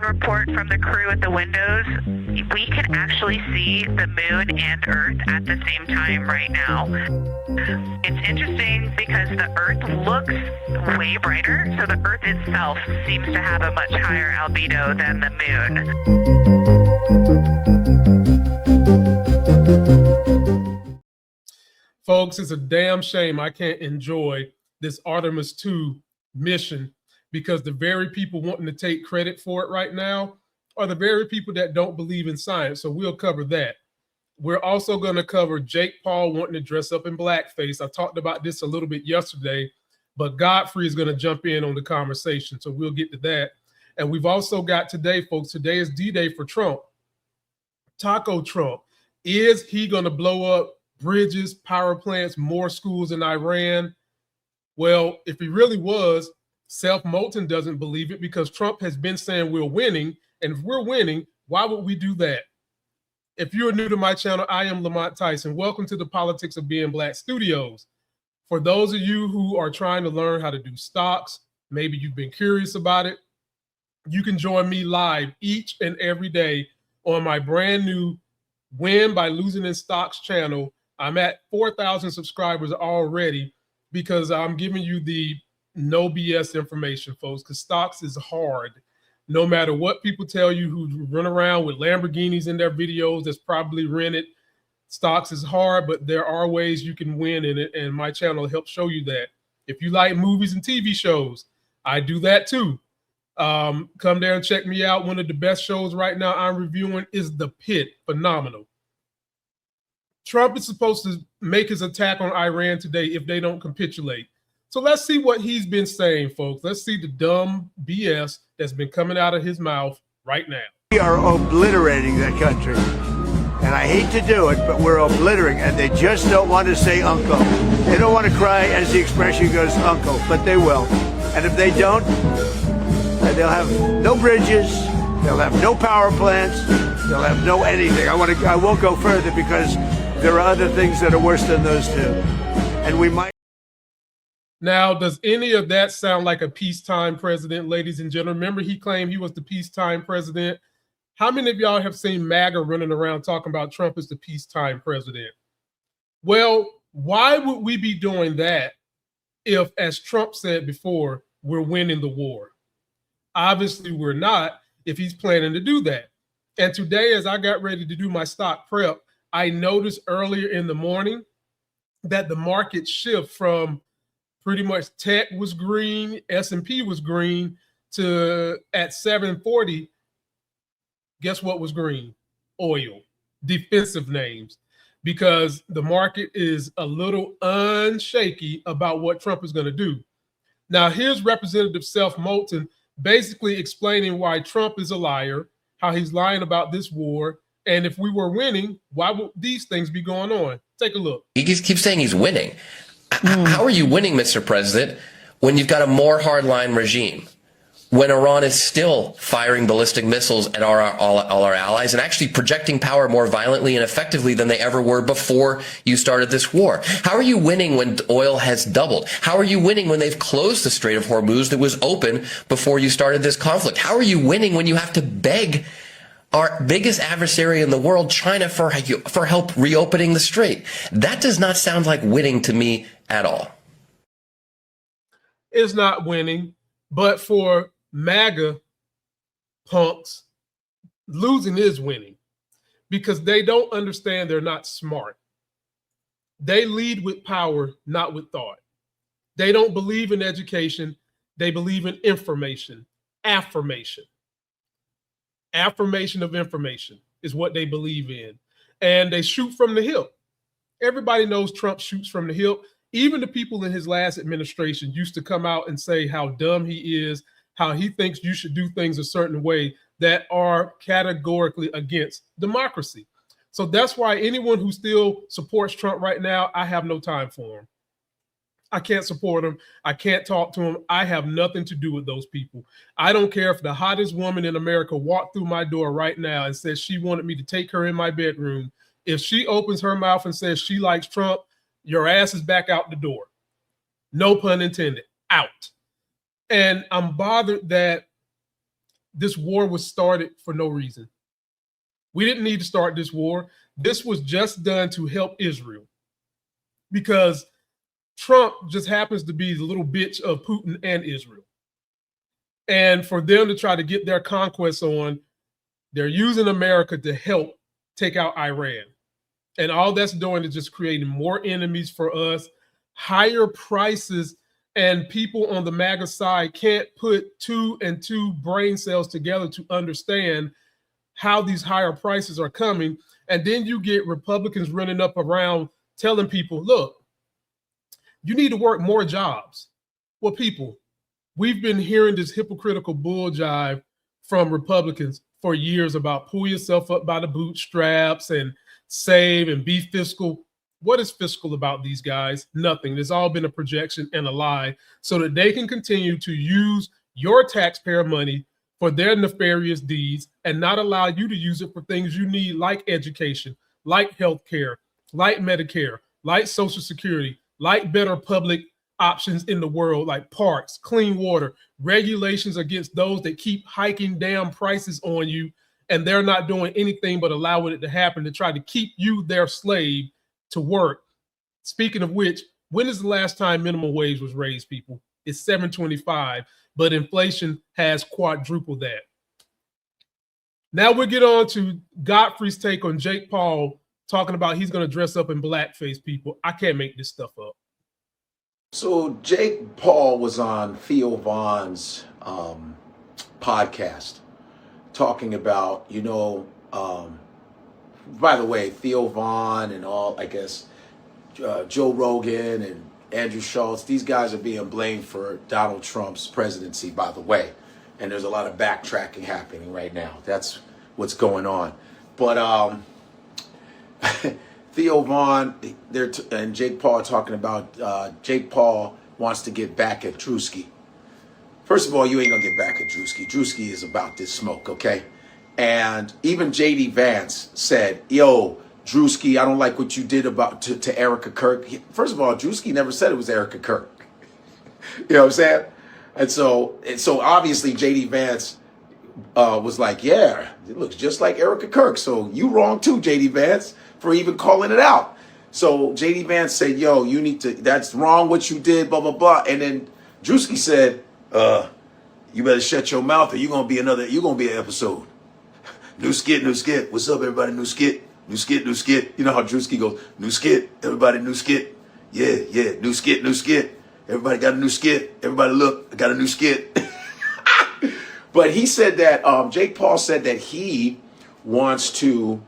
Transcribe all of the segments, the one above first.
one report from the crew at the windows, we can actually see the moon and Earth at the same time right now. It's interesting because the Earth looks way brighter, so the Earth itself seems to have a much higher albedo than the moon. Folks, it's a damn shame I can't enjoy this Artemis 2 mission, because the very people wanting to take credit for it right now are the very people that don't believe in science. So we'll cover that. We're also going to cover Jake Paul wanting to dress up in blackface. I talked about this a little bit yesterday, but Godfrey is going to jump in on the conversation. So we'll get to that. And we've also got today, folks, today is D-Day for Trump. Taco Trump. Is he going to blow up bridges, power plants, more schools in Iran? Well, if he really was, Seth Moulton doesn't believe it, because Trump has been saying we're winning. And if we're winning, why would we do that? If you're new to my channel, I am Lamont Tyson. Welcome to the Politics of Being Black Studios. For those of you who are trying to learn how to do stocks, maybe you've been curious about it, you can join me live each and every day on my brand new Win by Losing in Stocks channel. I'm at 4,000 subscribers already, because I'm giving you the no BS information, folks, because stocks is hard. No matter what people tell you who run around with Lamborghinis in their videos that's probably rented, stocks is hard, but there are ways you can win in it, and my channel helps show you that. If you like movies and TV shows, I do that too. Come there and check me out. One of the best shows right now I'm reviewing is The Pit. Phenomenal. Trump is supposed to make his attack on Iran today if they don't capitulate. So let's see what he's been saying, folks. Let's see the dumb BS that's been coming out of his mouth right now. We are obliterating that country. And I hate to do it, but we're obliterating. And they just don't want to say uncle. They don't want to cry, as the expression goes, uncle, but they will. And if they don't, they'll have no bridges, they'll have no power plants, they'll have no anything. I won't go further, because there are other things that are worse than those two. And we might. Now, does any of that sound like a peacetime president, ladies and gentlemen? Remember, he claimed he was the peacetime president. How many of y'all have seen MAGA running around talking about Trump as the peacetime president? Well, why would we be doing that if, as Trump said before, we're winning the war? Obviously, we're not, if he's planning to do that. And today, as I got ready to do my stock prep, I noticed earlier in the morning that the market shift from pretty much tech was green, S&P was green, to at 740, guess what was green? Oil, defensive names, because the market is a little unshaky about what Trump is going to do. Now, here's Representative Seth Moulton basically explaining why Trump is a liar, how he's lying about this war, and if we were winning, why would these things be going on? Take a look. He keeps saying he's winning. How are you winning, Mr. President, when you've got a more hardline regime? When Iran is still firing ballistic missiles at all our allies and actually projecting power more violently and effectively than they ever were before you started this war? How are you winning when oil has doubled? How are you winning when they've closed the Strait of Hormuz that was open before you started this conflict? How are you winning when you have to beg our biggest adversary in the world, China, for help reopening the strait? That does not sound like winning to me at all. It's not winning, but for MAGA punks, losing is winning, because they don't understand, they're not smart. They lead with power, not with thought. They don't believe in education. They believe in information, affirmation. Affirmation of information is what they believe in. And they shoot from the hip. Everybody knows Trump shoots from the hip. Even the people in his last administration used to come out and say how dumb he is, how he thinks you should do things a certain way that are categorically against democracy. So that's why anyone who still supports Trump right now, I have no time for him. I can't support him. I can't talk to him. I have nothing to do with those people. I don't care if the hottest woman in America walked through my door right now and says she wanted me to take her in my bedroom. If she opens her mouth and says she likes Trump, your ass is back out the door. No pun intended, out. And I'm bothered that this war was started for no reason. We didn't need to start this war. This was just done to help Israel because Trump just happens to be the little bitch of Putin and Israel. And for them to try to get their conquests on, they're using America to help take out Iran. And all that's doing is just creating more enemies for us, higher prices, and people on the MAGA side can't put two and two brain cells together to understand how these higher prices are coming. And then you get Republicans running up around telling people, look, you need to work more jobs. Well, people, we've been hearing this hypocritical bull jive from Republicans for years about pull yourself up by the bootstraps and save and be fiscal. What is fiscal about these guys? Nothing. It's all been a projection and a lie so that they can continue to use your taxpayer money for their nefarious deeds and not allow you to use it for things you need, like education, like healthcare, like Medicare, like Social Security, like better public options in the world, like parks, clean water, regulations against those that keep hiking down prices on you, and they're not doing anything but allowing it to happen to try to keep you their slave to work. Speaking of which, when is the last time minimum wage was raised, people? It's $7.25, but inflation has quadrupled that. Now we'll get on to Godfrey's take on Jake Paul talking about he's going to dress up in blackface, people. I can't make this stuff up. So Jake Paul was on Theo Vaughn's podcast talking about, by the way, Theo Vaughn and all, I guess, Joe Rogan and Andrew Schultz, these guys are being blamed for Donald Trump's presidency, by the way. And there's a lot of backtracking happening right now. That's what's going on. But Theo Vaughn and Jake Paul are talking about Jake Paul wants to get back at Drewski. First of all, you ain't going to get back at Drewski. Drewski is about this smoke, okay? And even J.D. Vance said, yo, Drewski, I don't like what you did about to Erica Kirk. First of all, Drewski never said it was Erica Kirk. You know what I'm saying? And so obviously J.D. Vance was like, yeah, it looks just like Erica Kirk. So you wrong too, J.D. Vance, for even calling it out. So J.D. Vance said, yo, you need to, that's wrong what you did, blah, blah, blah. And then Drewski said, you better shut your mouth or you're going to be an episode. New skit. What's up, everybody? New skit. You know how Drewski goes, new skit, everybody, new skit. Yeah, new skit. Everybody got a new skit. Everybody look, I got a new skit. But he said that, Jake Paul said that he wants to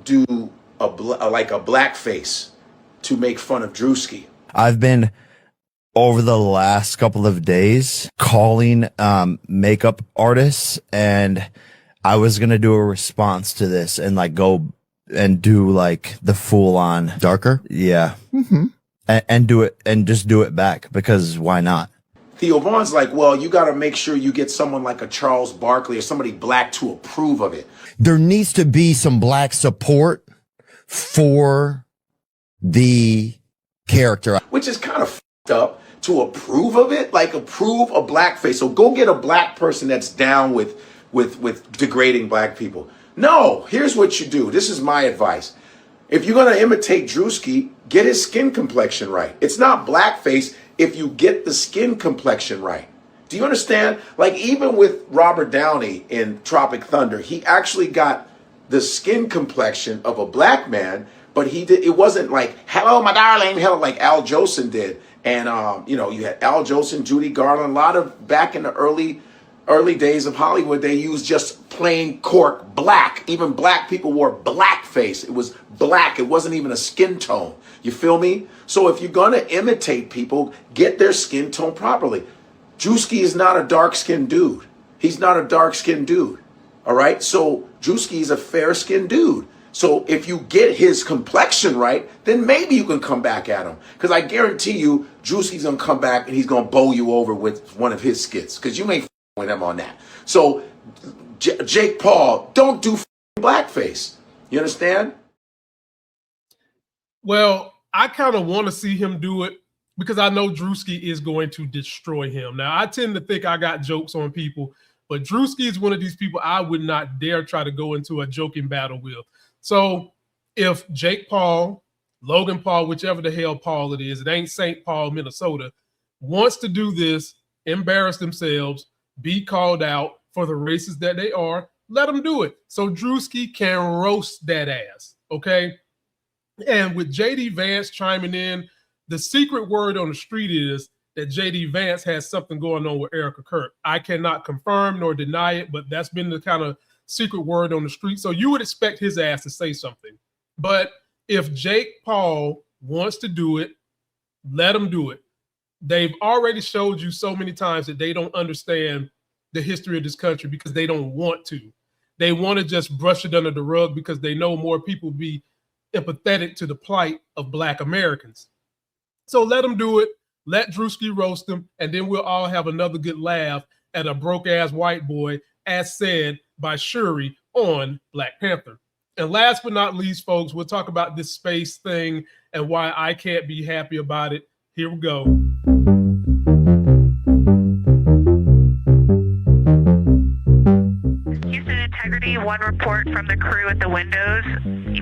do a blackface to make fun of Drewski. I've been over the last couple of days calling makeup artists, and I was going to do a response to this and go and do the full on darker. Yeah. Mm-hmm. And do it and just do it back because why not? Theo Vaughn's like, well, you got to make sure you get someone like a Charles Barkley or somebody black to approve of it. There needs to be some black support for the character. Which is kind of fucked up to approve of it, approve a blackface. So go get a black person that's down with degrading black people. No, here's what you do. This is my advice. If you're going to imitate Drewski, get his skin complexion right. It's not blackface if you get the skin complexion right. Do you understand? Even with Robert Downey in Tropic Thunder, he actually got the skin complexion of a black man, but it wasn't hello, my darling, like Al Jolson did. And, you had Al Jolson, Judy Garland, a lot of back in the early days of Hollywood, they used just plain cork black. Even black people wore blackface. It was black. It wasn't even a skin tone. You feel me? So if you're going to imitate people, get their skin tone properly. Drewski is not a dark-skinned dude. He's not a dark-skinned dude. All right? So Drewski is a fair-skinned dude. So if you get his complexion right, then maybe you can come back at him. Because I guarantee you, Drewski's going to come back and he's going to bowl you over with one of his skits. Because you may with him on that. So Jake Paul, don't do blackface. You understand? Well, I kind of want to see him do it because I know Drewski is going to destroy him. Now, I tend to think I got jokes on people, But Drewski is one of these people I would not dare try to go into a joking battle with. So if Jake Paul, Logan Paul, whichever the hell Paul it ain't St. Paul, Minnesota, wants to do this, embarrass themselves, be called out for the races that they are, let them do it. So Drewski can roast that ass, okay? And with J.D. Vance chiming in, the secret word on the street is that J.D. Vance has something going on with Erica Kirk. I cannot confirm nor deny it, but that's been the kind of secret word on the street. So you would expect his ass to say something. But if Jake Paul wants to do it, let him do it. They've already showed you so many times that they don't understand the history of this country because they don't want to. They want to just brush it under the rug because they know more people be empathetic to the plight of Black Americans. So let them do it. Let Drewski roast them, and then we'll all have another good laugh at a broke-ass white boy, as said by Shuri on Black Panther. And last but not least, folks, we'll talk about this space thing and why I can't be happy about it. Here we go. Houston Integrity, one report from the crew at the windows.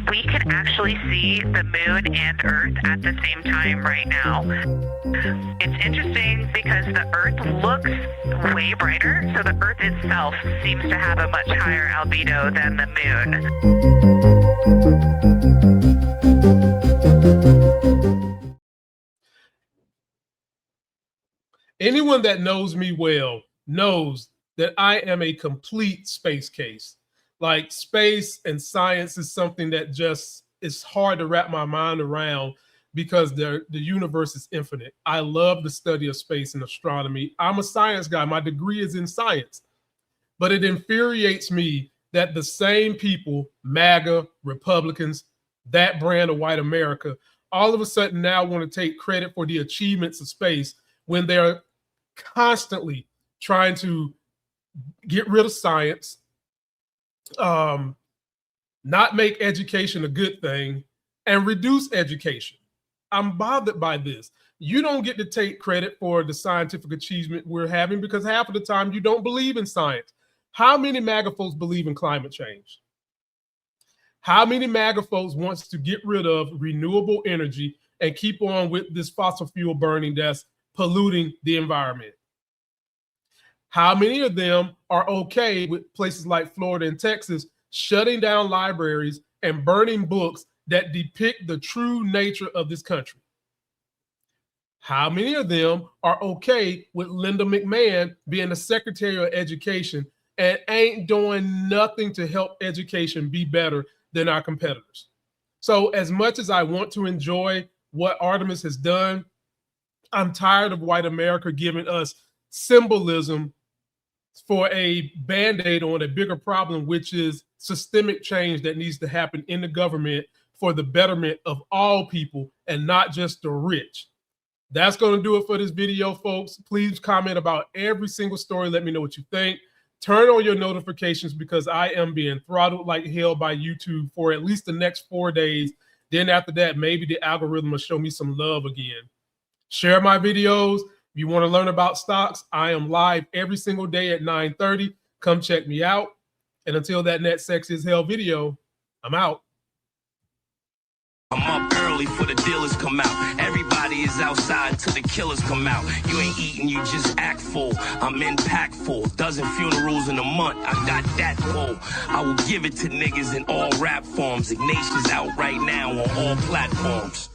We can actually see the moon and Earth at the same time right now. It's interesting because the Earth looks way brighter, so the Earth itself seems to have a much higher albedo than the moon. Anyone that knows me well knows that I am a complete space case. Like, space and science is something that just is hard to wrap my mind around because the universe is infinite. I love the study of space and astronomy. I'm a science guy. My degree is in science. But it infuriates me that the same people, MAGA, Republicans, that brand of white America, all of a sudden now want to take credit for the achievements of space when they're constantly trying to get rid of science, not make education a good thing, and reduce education. I'm bothered by this. You don't get to take credit for the scientific achievement we're having because half of the time you don't believe in science. How many MAGA folks believe in climate change? How many MAGA folks wants to get rid of renewable energy and keep on with this fossil fuel burning that's polluting the environment? How many of them are okay with places like Florida and Texas shutting down libraries and burning books that depict the true nature of this country? How many of them are okay with Linda McMahon being the Secretary of Education and ain't doing nothing to help education be better than our competitors? So as much as I want to enjoy what Artemis has done, I'm tired of white America giving us symbolism for a Band-Aid on a bigger problem, which is systemic change that needs to happen in the government for the betterment of all people and not just the rich. That's going to do it for this video, folks. Please comment about every single story. Let me know what you think. Turn on your notifications because I am being throttled like hell by YouTube for at least the next 4 days. Then after that, maybe the algorithm will show me some love again. Share my videos. If you want to learn about stocks, I am live every single day at 9:30. Come check me out. And until that next Sexy as Hell video, I'm out. I'm up early for the dealers come out. Everybody is outside till the killers come out. You ain't eating, you just act full. I'm impactful. Dozen funerals in a month. I got that full. I will give it to niggas in all rap forms. Ignatius out right now on all platforms.